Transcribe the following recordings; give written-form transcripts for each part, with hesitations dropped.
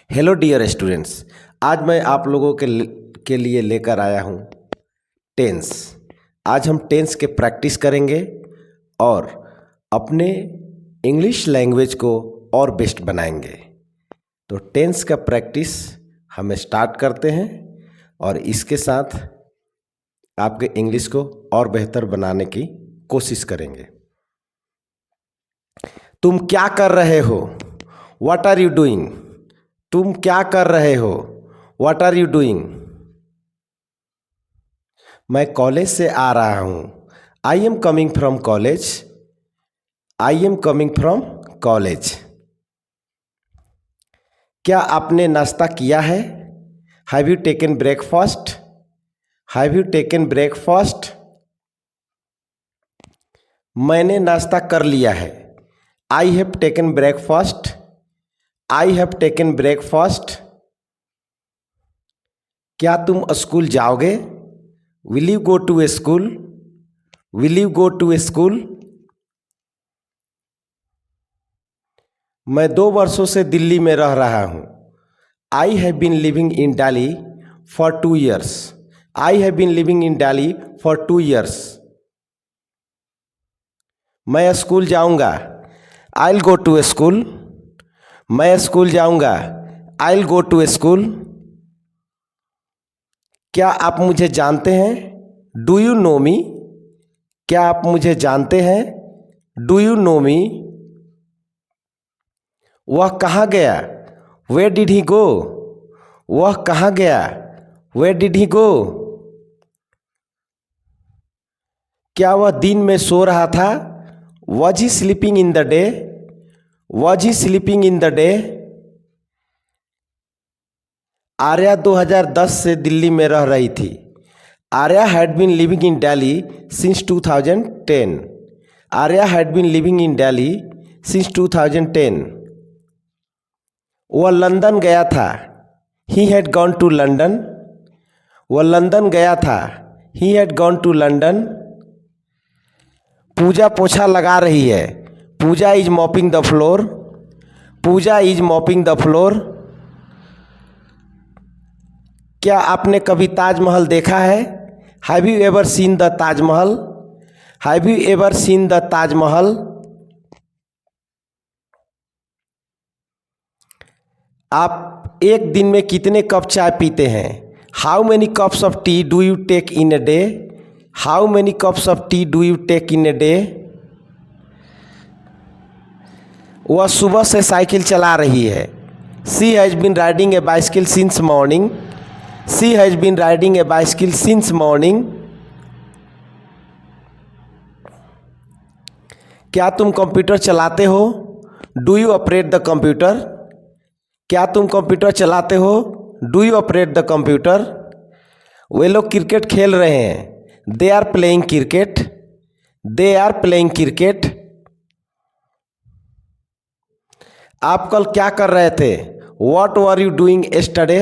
Hello dear students. आज मैं आप लोगों के लिए लेकर आया हूँ टेंस। आज हम टेंस के प्रैक्टिस करेंगे और अपने इंग्लिश लैंग्वेज को और बेस्ट बनाएंगे। तो टेंस का प्रैक्टिस हम स्टार्ट करते हैं और इसके साथ आपके इंग्लिश को और बेहतर बनाने की कोशिश करेंगे। तुम क्या कर रहे हो? What are you doing? तुम क्या कर रहे हो? What are you doing? मैं कॉलेज से आ रहा हूँ। I am coming from college. I am coming from college. क्या आपने नाश्ता किया है? Have you taken breakfast? Have you taken breakfast? मैंने नाश्ता कर लिया है। I have taken breakfast. I have taken breakfast. क्या तुम स्कूल जाओगे? Will you go to school? Will you go to school? मैं 2 वर्षों से दिल्ली में रह रहा हूँ। I have been living in Delhi for 2 years। I have been living in Delhi for 2 years। मैं स्कूल जाऊँगा। I will go to school. मैं स्कूल जाऊँगा। I will go to school. क्या आप मुझे जानते हैं? Do you know me? क्या आप मुझे जानते हैं? Do you know me? वह कहाँ गया? वेयर डिड ही गो? वह कहाँ गया? Where did he go? क्या वह दिन में सो रहा था? Was he sleeping in the day? Was he sleeping in the day? Arya 2010 से दिल्ली में रह रही थी। Arya had been living in Delhi since 2010। Arya had been living in Delhi since 2010। वह लंदन गया था। He had gone to London. वह लंदन गया था। He had gone to London. पूजा पोछा लगा रही है। Puja is mopping the floor. Puja is mopping the floor. क्या आपने कभी ताजमहल देखा है? Have you ever seen the Taj Mahal? Have you ever seen the Taj Mahal? आप एक दिन में कितने कप चाय पीते हैं? How many cups of tea do you take in a day? How many cups of tea do you take in a day? वह सुबह से साइकिल चला रही है। She has been riding a bicycle since morning. She has been riding a bicycle since morning. क्या तुम computer चलाते हो? Do you operate the computer? क्या तुम कंप्यूटर चलाते हो? Do you operate the computer? वे लोग क्रिकेट खेल रहे हैं। They are playing cricket. They are playing cricket. आप कल क्या कर रहे थे? What were you doing yesterday?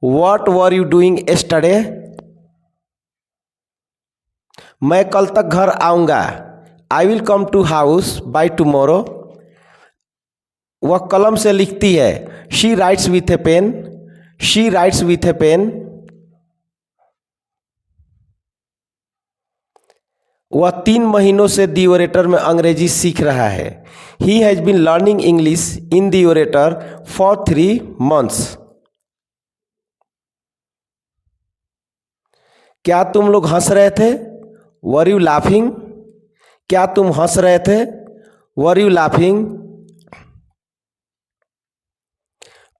What were you doing yesterday? मैं कल तक घर आऊँगा। I will come to house by tomorrow. वह कलम से लिखती है। She writes with a pen. She writes with a pen. वह 3 महीनों से दी ओरेटर में अंग्रेजी सीख रहा है। He has been learning English in the orator for 3 months। क्या तुम लोग हंस रहे थे? Were you laughing? क्या तुम हंस रहे थे? Were you laughing?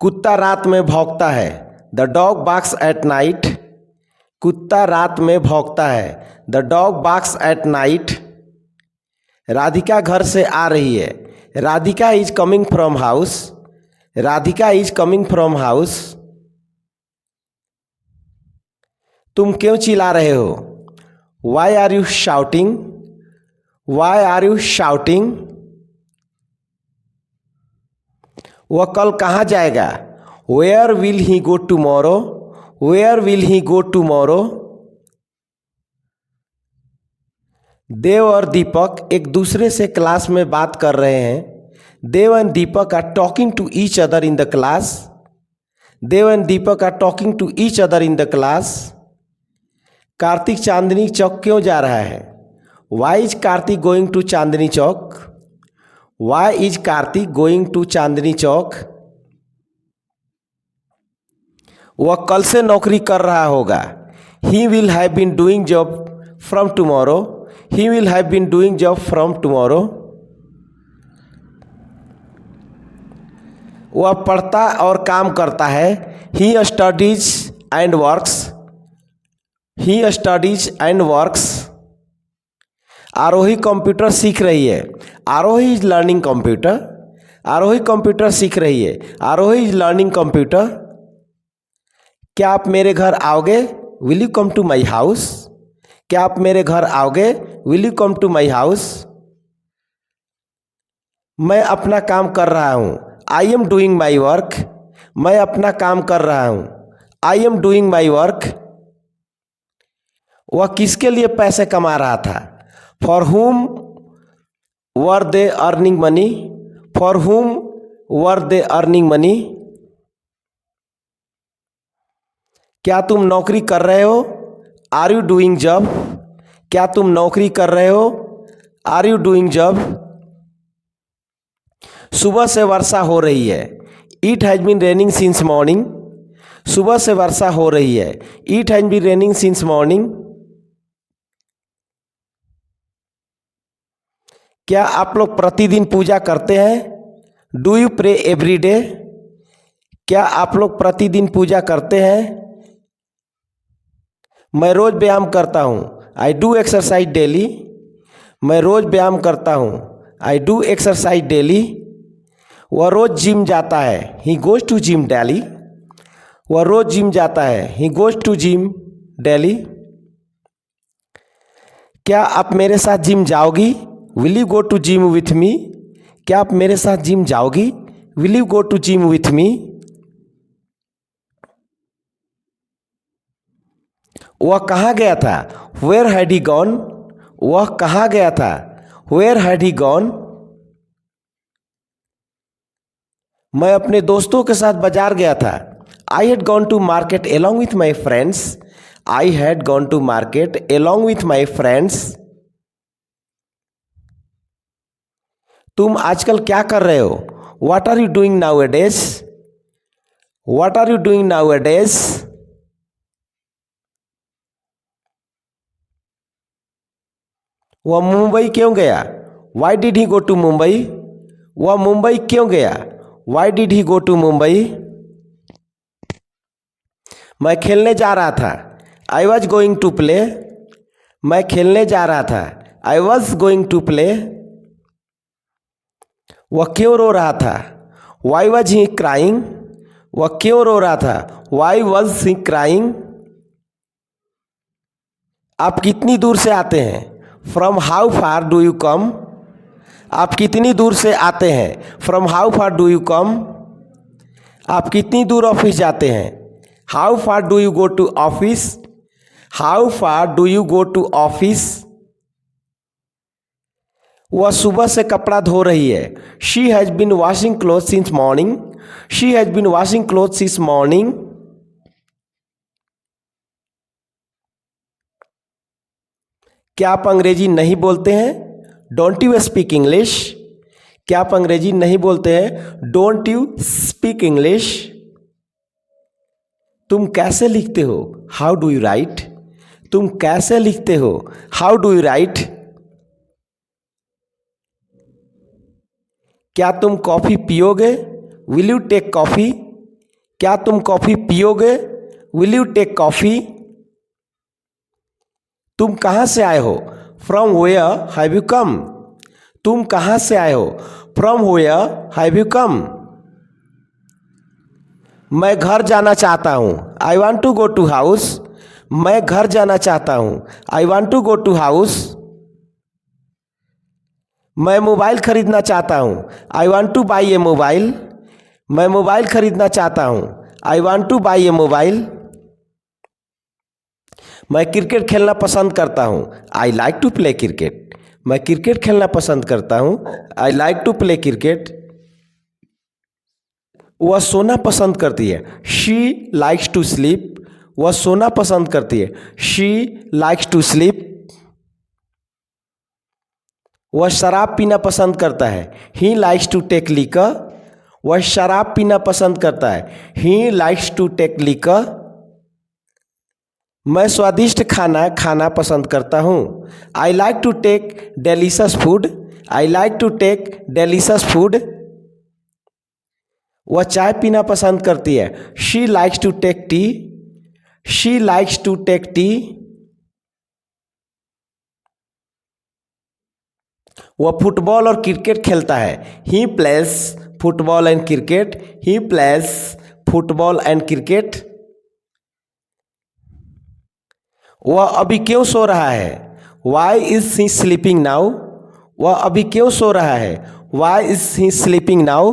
कुत्ता रात में भौंकता है। The dog barks at night. कुत्ता रात में भौंकता है। The dog barks at night. Radhika घर से आ रही है। Radhika is coming from house. Radhika is coming from house. तुम क्यों चिल्ला रहे हो? Why are you shouting? Why are you shouting? वह कल कहाँ जाएगा? Where will he go tomorrow? Where will he go tomorrow? Dev और दीपक एक दूसरे से क्लास में बात कर रहे हैं। Dev and Deepak are talking to each other in the class. Dev and Deepak are talking to each other in the class. Kartik Chandni Chowk क्यों जा रहा है? Why is Kartik going to Chandni Chowk? Why is Kartik going to Chandni Chowk? वह कल से नौकरी कर रहा होगा। He will have been doing job from tomorrow. He will have been doing job from tomorrow. वह पढ़ता और काम करता है। He studies and works. He studies and works. Aarohi computer सीख रही है। Aarohi is learning computer. Aarohi computer सीख रही है। Aarohi is learning computer. क्या आप मेरे घर आओगे? Will you come to my house? क्या आप मेरे घर आओगे? Will you come to my house? मैं अपना काम कर रहा हूँ। I am doing my work. मैं अपना काम कर रहा हूँ। I am doing my work. वह किसके लिए पैसे कमा रहा था? फॉर हुम वर दे अर्निंग मनी? फॉर हुम वर दे अर्निंग मनी? क्या तुम नौकरी कर रहे हो? Are you doing job? क्या तुम नौकरी कर रहे हो? Are you doing job? सुबह से वर्षा हो रही है। It has been raining since morning. सुबह से वर्षा हो रही है। It has been raining since morning. क्या आप लोग प्रतिदिन पूजा करते हैं? Do you pray every day? क्या आप लोग प्रतिदिन पूजा करते हैं? मैं रोज व्यायाम करता हूँ। I do exercise daily. मैं रोज व्यायाम करता हूँ। I do exercise daily. वह रोज जिम जाता है। He goes to gym daily. वह रोज जिम जाता है। He goes to gym daily. क्या आप मेरे साथ जिम जाओगी? Will you go to gym with me? क्या आप मेरे साथ जिम जाओगी? Will you go to gym with me? वह कहाँ गया था? Where had he gone? वह कहाँ गया था? Where had he gone? मैं अपने दोस्तों के साथ बाजार गया था। I had gone to market along with my friends. I had gone to market along with my friends. तुम आजकल क्या कर रहे हो? What are you doing nowadays? What are you doing nowadays? वह मुंबई क्यों गया? Why did he go to Mumbai? वह मुंबई क्यों गया? Why did he go to Mumbai? मैं खेलने जा रहा था। I was going to play. मैं खेलने जा रहा था। I was going to play. वह क्यों रो रहा था? Why was he crying? वह क्यों रो रहा था? Why was he crying? आप कितनी दूर से आते हैं? From how far do you come? आप कितनी दूर से आते हैं? From how far do you come? आप कितनी दूर ऑफिस जाते हैं? How far do you go to office? How far do you go to office? वह सुबह से कपड़ा धो रही है। She has been washing cloth since morning. She has been washing cloth since morning. क्या आप अंग्रेजी नहीं बोलते हैं? Don't you speak English? क्या आप अंग्रेजी नहीं बोलते हैं? Don't you speak English? तुम कैसे लिखते हो? How do you write? तुम कैसे लिखते हो? How do you write? क्या तुम कॉफ़ी पियोगे? Will you take coffee? क्या तुम कॉफ़ी पियोगे? Will you take coffee? तुम कहाँ से आए हो? From where have you come? तुम कहाँ से आए हो? From where have you come? मैं घर जाना चाहता हूँ। I want to go to house. मैं घर जाना चाहता हूँ। I want to go to house. मैं मोबाइल खरीदना चाहता हूँ। I want to buy a mobile. मैं मोबाइल खरीदना चाहता हूँ। I want to buy a mobile. मैं क्रिकेट खेलना पसंद करता हूँ। I like to play cricket. मैं क्रिकेट खेलना पसंद करता हूँ। I like to play cricket. वह सोना पसंद करती है। She likes to sleep. वह सोना पसंद करती है। She likes to sleep. वह शराब पीना पसंद करता है। He likes to take liquor. वह शराब पीना पसंद करता है। He likes to take liquor. मैं स्वादिष्ट खाना खाना पसंद करता हूँ। I like to take delicious food. I like to take delicious food. वह चाय पीना पसंद करती है। She likes to take tea. She likes to take tea. वह फुटबॉल और क्रिकेट खेलता है। He plays football and cricket. He plays football and cricket. वह अभी क्यों सो रहा है। Why is he sleeping now. वह अभी क्यों सो रहा है। Why is he sleeping now.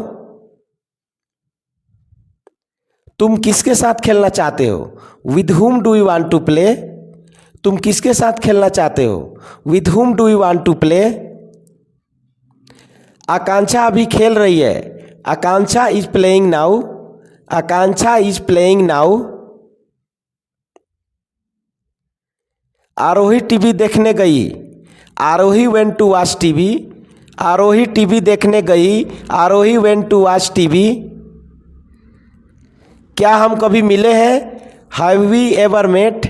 तुम किसके साथ खेलना चाहते हो। With whom do you want to play. तुम किसके साथ खेलना चाहते हो। With whom do you want to play. Akanksha अभी खेल रही है। Akanksha is playing now. Akanksha is playing now. Aarohi TV देखने गई। Aarohi went to watch TV. Aarohi TV देखने गई। Aarohi went to watch TV. क्या हम कभी मिले हैं। Have we ever met.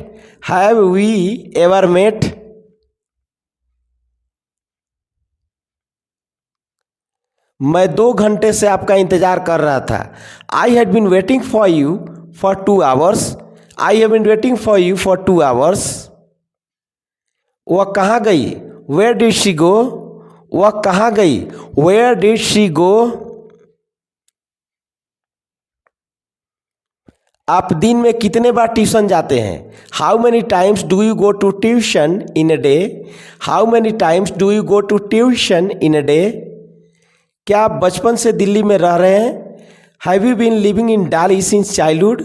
Have we ever met. मैं 2 घंटे से आपका इंतजार कर रहा था। I had been waiting for you for 2 hours. I have been waiting for you for 2 hours. वह कहाँ गई। Where did she go. वह कहाँ गई। Where did she go. आप दिन में कितने बार ट्यूशन जाते हैं। How many times do you go to tuition in a day. How many times do you go to tuition in a day. क्या आप बचपन से दिल्ली में रह रहे हैं। Have you been living in Delhi since childhood.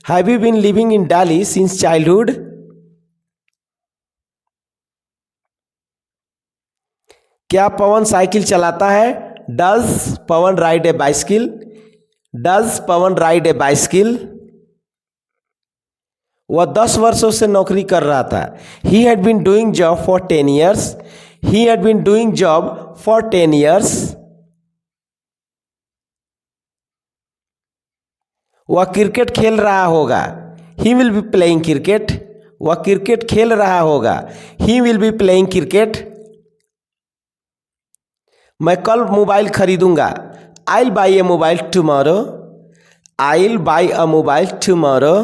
Have you been living in Delhi since childhood. क्या Pavan cycle चलाता है। Does Pavan ride a bicycle. Does Pavan ride a bicycle. वह 10 वर्षों से नौकरी कर रहा था। He had been doing job for 10 years. He had been doing job for 10 years. वह क्रिकेट खेल रहा होगा। He will be playing cricket. वह क्रिकेट खेल रहा होगा। He will be playing cricket. मैं कल मोबाइल खरीदूंगा। I will buy a mobile tomorrow. I will buy a mobile tomorrow.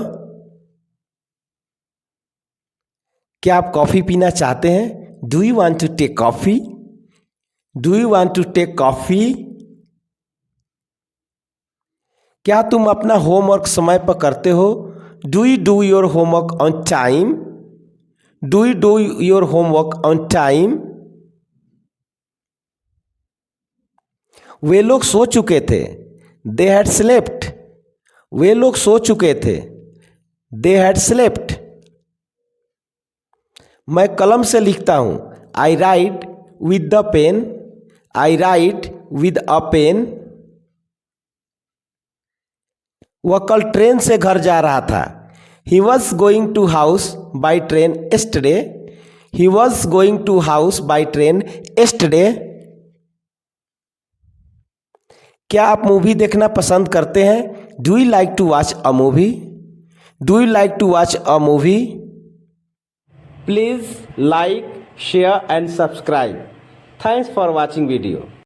क्या आप कॉफ़ी पीना चाहते हैं। Do you want to take coffee. Do you want to take coffee. क्या तुम अपना होमवर्क समय पर करते हो। Do you do your homework on time. Do you do your homework on time. वे लोग सो चुके थे। They had slept. वे लोग सो चुके थे। They had slept. मैं कलम से लिखता हूँ। I write with the pen. I write with a pen. वह कल ट्रेन से घर जा रहा था। He was going to house by train yesterday. He was going to house by train yesterday. क्या आप मूवी देखना पसंद करते हैं। Do you like to watch a movie. Do you like to watch a movie. Please like share and subscribe. Thanks for watching video.